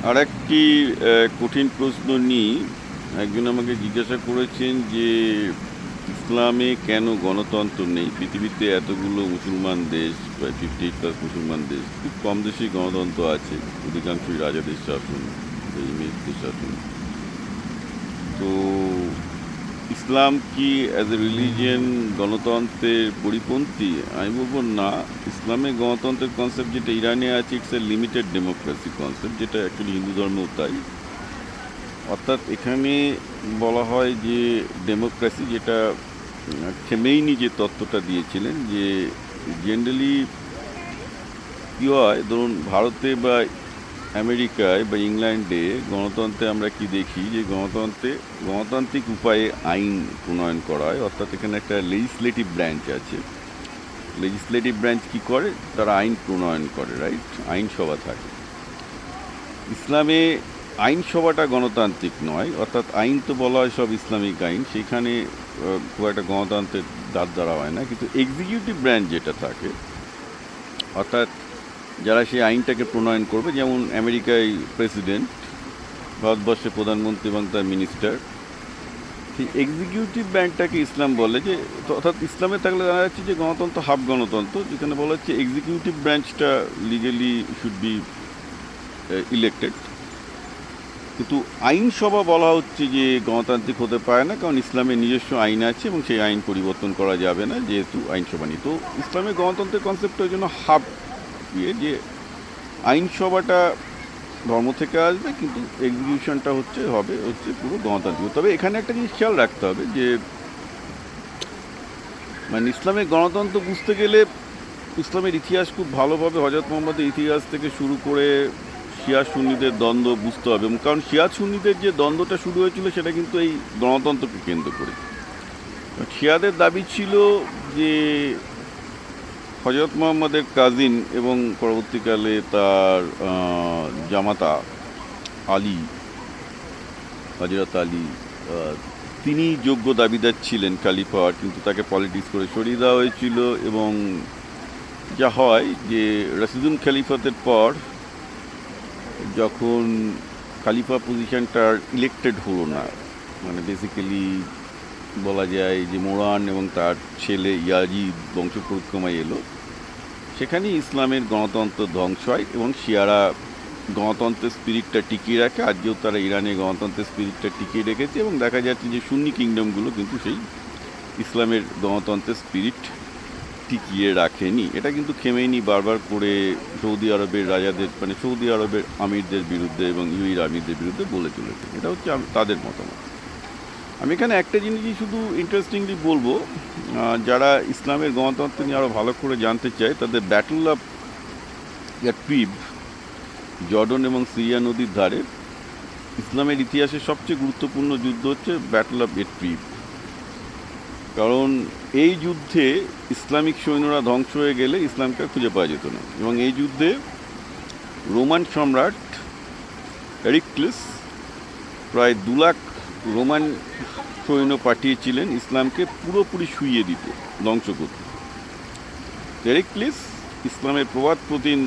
আর একটি কঠিন প্রশ্ন নিয়ে একজন আমাকে জিজ্ঞাসা করেছেন যে ইসলামে কেন গণতন্ত্র নেই? পৃথিবীতে এতগুলো মুসলমান দেশ, প্রায় 58+ মুসলমান দেশ, খুব কম দেশেই গণতন্ত্র আছে, অধিকাংশই রাজাদের শাসন, ইমেজদের শাসন। তো ইসলাম কি অ্যাজ এ রিলিজিয়ন গণতন্ত্রের পরিপন্থী? আমি বলবো না। ইসলামে গণতন্ত্রের কনসেপ্ট যেটা ইরানে আছে, it's a limited democracy concept, যেটা অ্যাকচুয়ালি হিন্দু ধর্মেও তাই। অর্থাৎ এখানে বলা হয় যে ডেমোক্রেসি, যেটা খেমেইনি যে তত্ত্বটা দিয়েছিলেন, যে জেনারেলি কী হয়, ধরুন ভারতে বা আমেরিকায় বা ইংল্যান্ডে গণতন্ত্রে আমরা কি দেখি, যে গণতান্ত্রিক উপায়ে আইন প্রণয়ন করা হয়। অর্থাৎ এখানে একটা লেজিসলেটিভ ব্রাঞ্চ আছে। লেজিসলেটিভ ব্রাঞ্চ কি করে? তারা আইন প্রণয়ন করে, রাইট? আইনসভা থাকে। ইসলামে আইনসভাটা গণতান্ত্রিক নয়, অর্থাৎ আইন তো বলা হয় সব ইসলামিক আইন, সেখানে খুব একটা গণতন্ত্রের দ্বারা হয় না। কিন্তু এক্সিকিউটিভ ব্রাঞ্চ যেটা থাকে, অর্থাৎ যারা সেই আইনটাকে প্রণয়ন করবে, যেমন আমেরিকায় প্রেসিডেন্ট, ভারতবর্ষের প্রধানমন্ত্রী এবং তার মিনিস্টার, সেই এক্সিকিউটিভ ব্রাঞ্চটাকে ইসলাম বলে। যে অর্থাৎ ইসলামে থাকলে জানা যাচ্ছে যে গণতন্ত্র হাফ গণতন্ত্র, যেখানে বলা হচ্ছে এক্সিকিউটিভ ব্রাঞ্চটা লিগেলি শুড বি ইলেক্টেড। কিন্তু আইনসভা বলা হচ্ছে যে গণতান্ত্রিক হতে পারে না, কারণ ইসলামের নিজস্ব আইন আছে এবং সেই আইন পরিবর্তন করা যাবে না, যেহেতু আইনসভা নেই। তো ইসলামের গণতন্ত্রের কনসেপ্টটা ওই জন্য হাফ ইয়ে, যে আইনসভাটা ধর্ম থেকে আসবে, কিন্তু এক্সিকিউশনটা হচ্ছে পুরো গণতান্ত্রিক। তবে এখানে একটা জিনিস খেয়াল রাখতে হবে, যে মানে ইসলামের গণতন্ত্র বুঝতে গেলে ইসলামের ইতিহাস খুব ভালোভাবে, হজরত মোহাম্মদের ইতিহাস থেকে শুরু করে শিয়া সুন্নিদের দ্বন্দ্ব বুঝতে হবে। কারণ শিয়া সুন্নিদের যে দ্বন্দ্বটা শুরু হয়েছিল, সেটা কিন্তু এই গণতন্ত্রকে কেন্দ্র করে। শিয়াদের দাবি ছিল যে হজরত মোহাম্মদের কাজিন এবং পরবর্তীকালে তার জামাতা আলী, হজরত আলী, তিনি যোগ্য দাবিদার ছিলেন খলিফার, কিন্তু তাকে পলিটিক্স করে সরিয়ে দেওয়া হয়েছিল। এবং যা হয় যে রাশিদুল খলিফাতের পর যখন খলিফা পজিশনটার ইলেক্টেড হলো না, মানে বেসিক্যালি বলা যায় যে মোরান এবং তার ছেলে ইয়াজিদ বংশ পরিক্রমায় এলো, সেখানেই ইসলামের গণতন্ত্র ধ্বংস হয় এবং শিয়ারা গণতন্ত্রের স্পিরিটটা টিকিয়ে রাখে। আজকেও তারা ইরানে গণতন্ত্রের স্পিরিটটা টিকিয়ে রেখেছে, এবং দেখা যাচ্ছে যে সুন্নি কিংডমগুলো কিন্তু সেই ইসলামের গণতন্ত্রের স্পিরিট টিকিয়ে রাখেনি। এটা কিন্তু খেমেইনি বারবার করে সৌদি আরবের রাজাদের, মানে সৌদি আরবের আমিরদের বিরুদ্ধে এবং ইউএইর আমিরদের বিরুদ্ধে বলে চলেছে। এটা হচ্ছে তাদের মতামত। আমি এখানে একটা জিনিসই শুধু ইন্টারেস্টিংলি বলবো, যারা ইসলামের গণতন্ত্র নিয়ে আরও ভালো করে জানতে চায়, তাদের ব্যাটল অফ ইয়াট্রিব, জর্ডন এবং সিরিয়া নদীর ধারে ইসলামের ইতিহাসের সবচেয়ে গুরুত্বপূর্ণ যুদ্ধ হচ্ছে ব্যাটল অফ ইয়াট্রিব। কারণ এই যুদ্ধে ইসলামিক সৈন্যরা ধ্বংস হয়ে গেলে ইসলামকে খুঁজে পাওয়া যেত না, এবং এই যুদ্ধে রোমান সম্রাট হেরাক্লিয়াস প্রায় 2 লাখ রোমান সৈন্য পাঠিয়েছিলেন ইসলামকে পুরোপুরি শুইয়ে দিতে, ধ্বংস করতে। হেরাক্লিয়াস ইসলামের প্রবাদ প্রতিন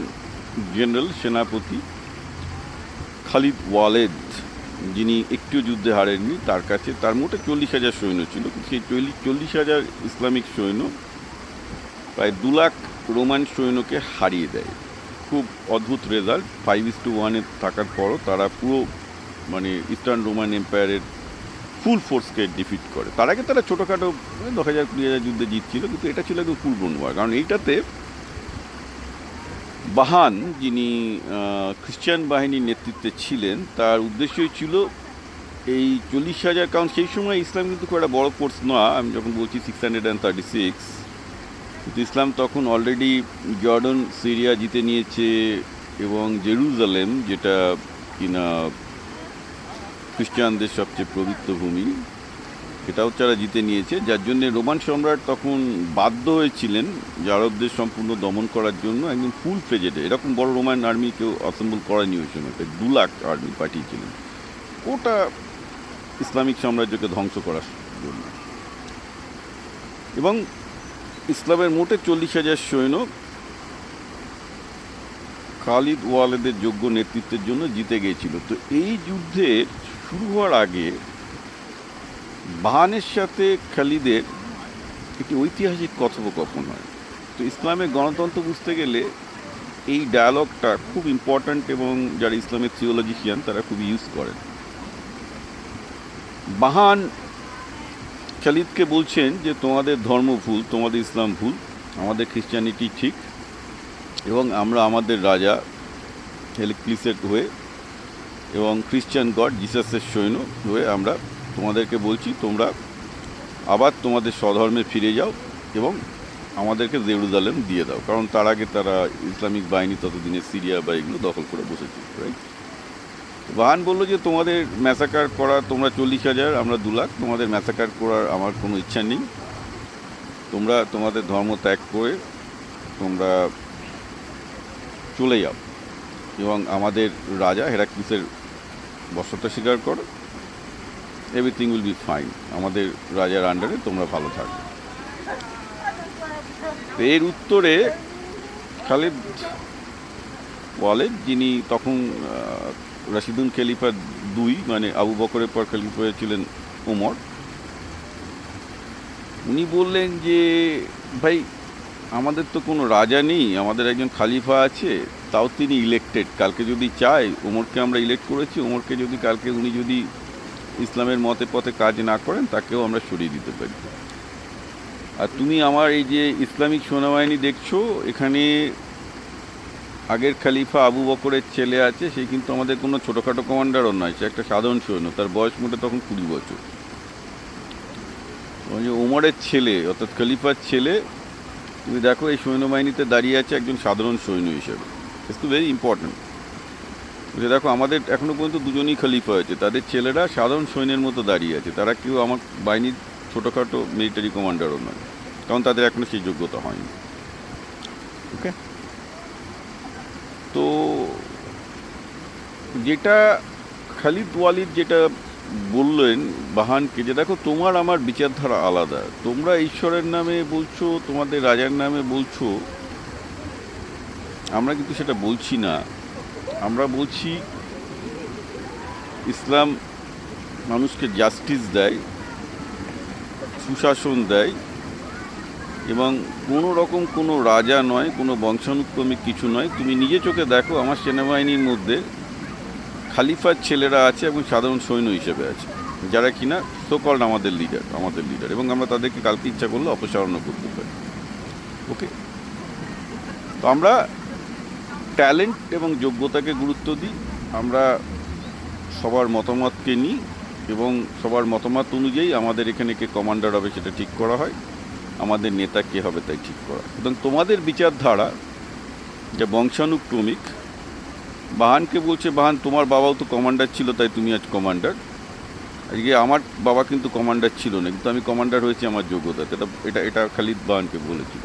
জেনারেল, সেনাপতি খালিদ ওয়ালেদ, যিনি একটিও যুদ্ধে হারেননি, তার কাছে তার মোটে 40,000 সৈন্য ছিল। সেই 40,000 ইসলামিক সৈন্য প্রায় 2 লাখ রোমান সৈন্যকে হারিয়ে দেয়। খুব অদ্ভুত রেজাল্ট। 5:1 থাকার পরও তারা পুরো মানে ইস্টার্ন রোমান এম্পায়ারের ফুল ফোর্সকে ডিফিট করে। তার আগে তারা ছোটোখাটো 10,000-20,000 যুদ্ধে জিতছিল, কিন্তু এটা ছিল একদম ফুল ব্লোন ওয়ার। কারণ এইটাতে বাহান, যিনি খ্রিস্টান বাহিনীর নেতৃত্বে ছিলেন, তার উদ্দেশ্যই ছিল এই 40,000, কারণ সেই সময় ইসলাম কিন্তু খুব একটা বড় ফোর্স নয়। আমি যখন বলছি 636, কিন্তু ইসলাম তখন অলরেডি জর্ডন, সিরিয়া জিতে নিয়েছে, এবং জেরুজালেম, যেটা কিনা খ্রিস্টানদের সবচেয়ে পবিত্র ভূমি, এটাও তারা জিতে নিয়েছে। যার জন্যে রোমান সম্রাট তখন বাধ্য হয়েছিলেন যে আরবদের সম্পূর্ণ দমন করার জন্য একদম ফুল ফ্লেজেডে, এরকম বড় রোমান আর্মি কেউ অ্যাসেম্বল করেনি ওই সময়, 2 লাখ আর্মি পাঠিয়েছিলেন ওটা ইসলামিক সাম্রাজ্যকে ধ্বংস করার জন্য। এবং ইসলামের মোটে 40,000 সৈন্য খালিদ ওয়ালেদের যোগ্য নেতৃত্বের জন্য জিতে গিয়েছিল। তো এই যুদ্ধের শুরু হওয়ার আগে বাহানের সাথে খালিদের একটি ঐতিহাসিক কথোপকথন হয়। তো ইসলামের গণতন্ত্র বুঝতে গেলে এই ডায়ালগটা খুব ইম্পর্ট্যান্ট এবং যারা ইসলামের থিওলজিশিয়ান তারা খুব ইউজ করেন। বাহান খালিদকে বলছেন যে তোমাদের ধর্ম ভুল, তোমাদের ইসলাম ভুল, আমাদের খ্রিস্টানিটি ঠিক, এবং আমরা আমাদের রাজা হেলিক্লিসের হয়ে এবং খ্রিস্টান গড জিসাসের সৈন্য হয়ে আমরা তোমাদেরকে বলছি তোমরা আবার তোমাদের স্বধর্মে ফিরে যাও এবং আমাদেরকে জেরুজালেম দিয়ে দাও, কারণ তার আগে তারা ইসলামিক বাহিনী ততদিনে সিরিয়া বা এগুলো দখল করে বসেছিল, রাইট? বাহান বললো যে তোমাদের ম্যাসাকার করা, তোমরা 40,000, আমরা 2 লাখ, তোমাদের ম্যাসাকার করার আমার কোনো ইচ্ছা নেই, তোমরা তোমাদের ধর্ম ত্যাগ করে তোমরা চলে যাও এবং আমাদের রাজা হেরাক্লিসের বশ্যতা স্বীকার করো, এভরিথিং উইল বি ফাইন, আমাদের রাজার আন্ডারে তোমরা ভালো থাকবে। এর উত্তরে খালিদ ওয়ালেদ, যিনি তখন রাশিদুন খলিফা 2, মানে আবু বকরের পর খলিফা হয়েছিলেন ওমর, উনি বললেন যে ভাই আমাদের তো কোনো রাজা নেই, আমাদের একজন খালিফা আছে, তাও তিনি ইলেক্টেড, কালকে যদি চাই, ওমরকে আমরা ইলেক্ট করেছি, ওমরকে যদি কালকে উনি যদি ইসলামের মতে পথে কাজ না করেন তাকেও আমরা সরিয়ে দিতে পারি। আর তুমি আমার এই যে ইসলামিক সেনাবাহিনী দেখছো, এখানে আগের খলিফা আবু বকরের ছেলে আছে, সে কিন্তু আমাদের কোনো ছোটোখাটো কমান্ডারও নয়, সে একটা সাধারণ সৈন্য, তার বয়স মোটে তখন 20 বছর। ওমরের ছেলে অর্থাৎ খলিফার ছেলে, তুমি দেখো এই সৈন্যবাহিনীতে দাঁড়িয়ে আছে একজন সাধারণ সৈন্য হিসেবে, ইটস টু ভেরি ইম্পর্ট্যান্ট। দেখো আমাদের এখনও পর্যন্ত 2জনই খলিফা হয়েছে, তাদের ছেলেরা সাধারণ সৈন্যের মতো দাঁড়িয়ে আছে, তারা কেউ আমার বাহিনীর ছোটোখাটো মিলিটারি কমান্ডারও নয়, কারণ তাদের এখনও সেই যোগ্যতা হয়নি। ওকে, তো যেটা খালিদ ওয়ালিদ যেটা বললেন বাহানকে, যে দেখো তোমার আমার বিচারধারা আলাদা, তোমরা ঈশ্বরের নামে বলছো, তোমাদের রাজার নামে বলছো, আমরা কিন্তু সেটা বলছি না, আমরা বলছি ইসলাম মানুষকে জাস্টিস দেয়, সুশাসন দেয়, এবং কোনো রকম কোনো রাজা নয়, কোনো বংশানুক্রমিক কিছু নয়। তুমি নিজে চোখে দেখো আমার সেনাবাহিনীর মধ্যে খালিফার ছেলেরা আছে এবং সাধারণ সৈন্য হিসেবে আছে, যারা কিনা সোকল্ড আমাদের লিডার, এবং আমরা তাদেরকে কালকে ইচ্ছা করলে অপসারণও করতে পারি। ওকে, তো আমরা ট্যালেন্ট এবং যোগ্যতাকে গুরুত্ব দিই, আমরা সবার মতামতকে নিই এবং সবার মতামত অনুযায়ী আমাদের এখানে কে কমান্ডার হবে সেটা ঠিক করা হয়, আমাদের নেতা কে হবে তাই ঠিক করা। এবং তোমাদের বিচারধারা যা বংশানুক্রমিক, বাহানকে বলছে বাহান তোমার বাবাও তো কমান্ডার ছিল, তাই তুমি আজ কমান্ডার, আজকে আমার বাবা কিন্তু কমান্ডার ছিল না, কিন্তু আমি কমান্ডার হয়েছি আমার যোগ্যতা, এটা খালিদ বাহানকে বলেছিল।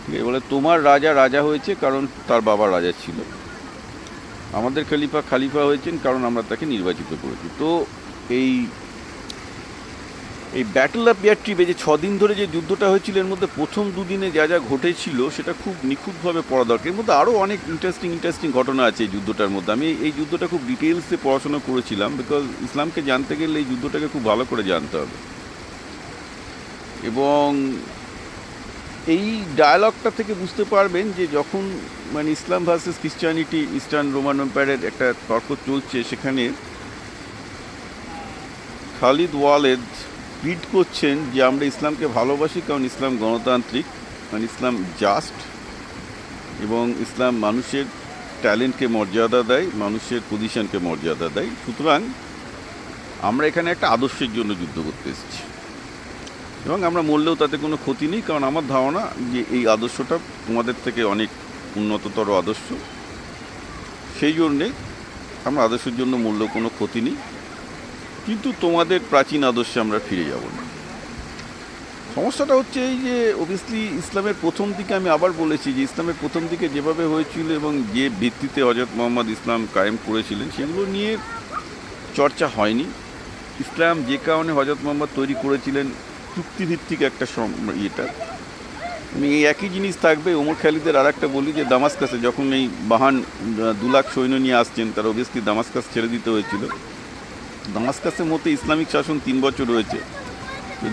ঠিক আছে, বলে তোমার রাজা হয়েছে কারণ তার বাবা রাজা ছিল, আমাদের খালিফা হয়েছেন কারণ আমরা তাকে নির্বাচিত করেছি। তো এই ব্যাটল অফ ইয়ারট্রিবে যে 6 দিন ধরে যে যুদ্ধটা হয়েছিল, এর মধ্যে প্রথম 2 দিনে যা যা ঘটেছিল সেটা খুব নিখুঁতভাবে পড়া দরকার। এর মধ্যে আরও অনেক ইন্টারেস্টিং ঘটনা আছে এই যুদ্ধটার মধ্যে। আমি এই যুদ্ধটা খুব ডিটেলসে পড়াশোনা করেছিলাম, বিকজ ইসলামকে জানতে গেলে এই যুদ্ধটাকে খুব ভালো করে জানতে হবে। এবং এই ডায়ালগটা থেকে বুঝতে পারবেন যে যখন মানে ইসলাম ভার্সেস খ্রিস্টানিটি, ইস্টার্ন রোমান এম্পায়ারের একটা তর্ক চলছে, সেখানে খালিদ ওয়ালেদ প্লিড করছেন যে আমরা ইসলামকে ভালোবাসি কারণ ইসলাম গণতান্ত্রিক, মানে ইসলাম জাস্ট, এবং ইসলাম মানুষের ট্যালেন্টকে মর্যাদা দেয়, মানুষের পজিশনকে মর্যাদা দেয়, সুতরাং আমরা এখানে একটা আদর্শের জন্য যুদ্ধ করতে এসেছি এবং আমরা মরলেও তাতে কোনো ক্ষতি নেই, কারণ আমার ধারণা যে এই আদর্শটা তোমাদের থেকে অনেক উন্নততর আদর্শ, সেই জন্যে আমরা আদর্শের জন্য মরলেও কোনো ক্ষতি নেই, কিন্তু তোমাদের প্রাচীন আদর্শে আমরা ফিরে যাব না। সমস্যাটা হচ্ছে এই যে অবভিয়াসলি ইসলামের প্রথম দিকে, আমি আবার বলেছি যে ইসলামের প্রথম দিকে যেভাবে হয়েছিল এবং যে ভিত্তিতে হযরত মুহাম্মদ ইসলাম কায়েম করেছিলেন সেগুলো নিয়ে চর্চা হয়নি। ইসলাম যে কারণে হযরত মুহাম্মদ তৈরি করেছিলেন চুক্তিভিত্তিক একটা আমি এই একই জিনিস থাকবে। ওমর খালিদের আর একটা বলি যে দামাস্কাসে যখন এই বাহান 2 লাখ সৈন্য নিয়ে আসছেন, তার অবভিয়াসলি দামাস্কাস ছেড়ে দিতে হয়েছিল। দামাস্কাসের মধ্যে ইসলামিক শাসন 3 বছর রয়েছে,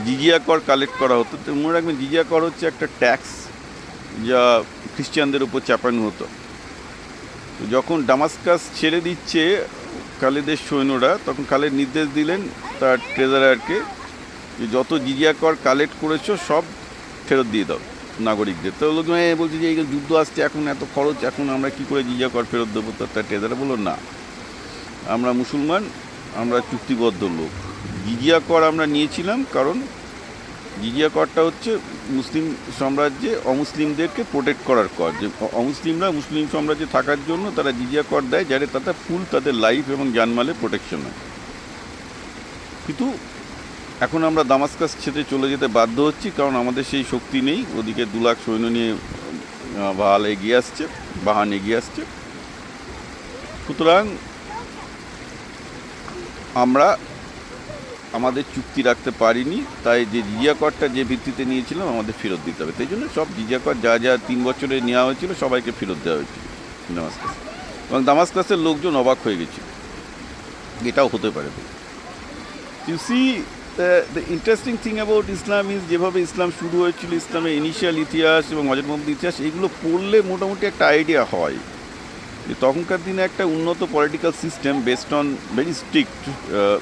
জিজিয়া কর কালেক্ট করা হতো। তো মনে রাখবেন, জিজিয়া কর হচ্ছে একটা ট্যাক্স যা খ্রিস্টানদের উপর চাপানো হতো। তো যখন দামাস্কাস ছেড়ে দিচ্ছে খালিদের সৈন্যরা, তখন খালিদ নির্দেশ দিলেন তার ট্রেজারারকে যে যত জিজিয়া কর কালেক্ট করেছো সব ফেরত দিয়ে দাও নাগরিকদের। তো লোক বলছে যে এই যুদ্ধ আসছে, এখন এত খরচ, এখন আমরা কি করে জিজিয়া কর ফেরত দেবো? তো তার ট্রেজারার বললো, না, আমরা মুসলমান, আমরা চুক্তিবদ্ধ লোক। জিজিয়া কর আমরা নিয়েছিলাম কারণ জিজিয়া করটা হচ্ছে মুসলিম সাম্রাজ্যে অমুসলিমদেরকে প্রোটেক্ট করার কর, যে অমুসলিমরা মুসলিম সাম্রাজ্যে থাকার জন্য তারা জিজিয়া কর দেয়, যাতে তাতে ফুল তাদের লাইফ এবং জানমালের প্রোটেকশন হয়। কিন্তু এখন আমরা দামাস্কাস ছেড়ে চলে যেতে বাধ্য হচ্ছি, কারণ আমাদের সেই শক্তি নেই। ওদিকে 2 লাখ সৈন্য নিয়ে বাহান এগিয়ে আসছে। সুতরাং আমরা আমাদের চুক্তি রাখতে পারিনি, তাই যে জিজিয়া করটা যে ভিত্তিতে নিয়েছিলাম আমাদের ফেরত দিতে হবে। তাই জন্য সব জিজিয়া কর যা যা 3 বছরে নেওয়া হয়েছিল সবাইকে ফেরত দেওয়া হয়েছিল দামাস্কাসে। এবং দামাস্কাসের লোকজন অবাক হয়ে গেছিল, এটাও হতে পারে। You see the interesting thing about Islam is, যেভাবে ইসলাম শুরু হয়েছিল, ইসলামের ইনিশিয়াল ইতিহাস এবং হজরত মুহাম্মদের ইতিহাস, এইগুলো পড়লে মোটামুটি একটা আইডিয়া হয় যে তখনকার দিনে একটা উন্নত political system based on very strict.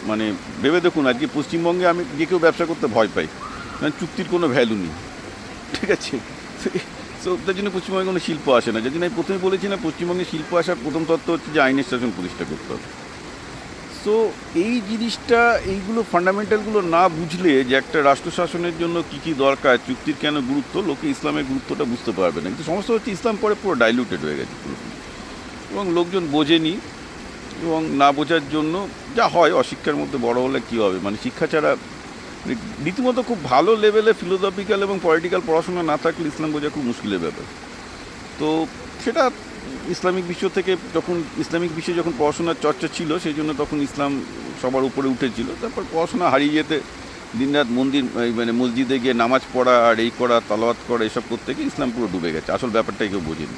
মানে ভেবে দেখুন, আজকে পশ্চিমবঙ্গে আমি যে কেউ ব্যবসা করতে ভয় পাই, মানে চুক্তির কোনো ভ্যালু নেই, ঠিক আছে? সো তার জন্য পশ্চিমবঙ্গে কোনো শিল্প আসে না। যার জন্য আমি প্রথমে বলেছি না, পশ্চিমবঙ্গে শিল্প আসার প্রথম তত্ত্ব হচ্ছে যে আইনের শাসন প্রতিষ্ঠা করতে হবে। সো এই জিনিসটা, এইগুলো ফান্ডামেন্টালগুলো না বুঝলে যে একটা রাষ্ট্র শাসনের জন্য কী কী দরকার, চুক্তির কেন গুরুত্ব, লোকে ইসলামের গুরুত্বটা বুঝতে পারবে না। কিন্তু সমস্যা হচ্ছে ইসলাম পরে পুরো ডাইলুটেড হয়ে গেছে এবং লোকজন বোঝেনি। এবং না বোঝার জন্য যা হয়, অশিক্ষার মধ্যে বড় হলে কী হবে, মানে শিক্ষা ছাড়া রীতিমতো খুব ভালো লেভেলে ফিলোসফিক্যাল এবং পলিটিক্যাল পড়াশোনা না থাকলে ইসলাম বোঝা খুব মুশকিলের ব্যাপার। তো সেটা ইসলামিক বিশ্ব থেকে, ইসলামিক বিশ্বে যখন পড়াশোনার চর্চা ছিল, সেই জন্য তখন ইসলাম সবার উপরে উঠেছিল। তারপর পড়াশোনা হারিয়ে যেতে দিনরাত মানে মসজিদে গিয়ে নামাজ পড়া আর এই করা, তালাওয়াত করা, এসব করতে গিয়ে ইসলাম পুরো ডুবে গেছে। আসল ব্যাপারটাই কেউ বোঝেনি।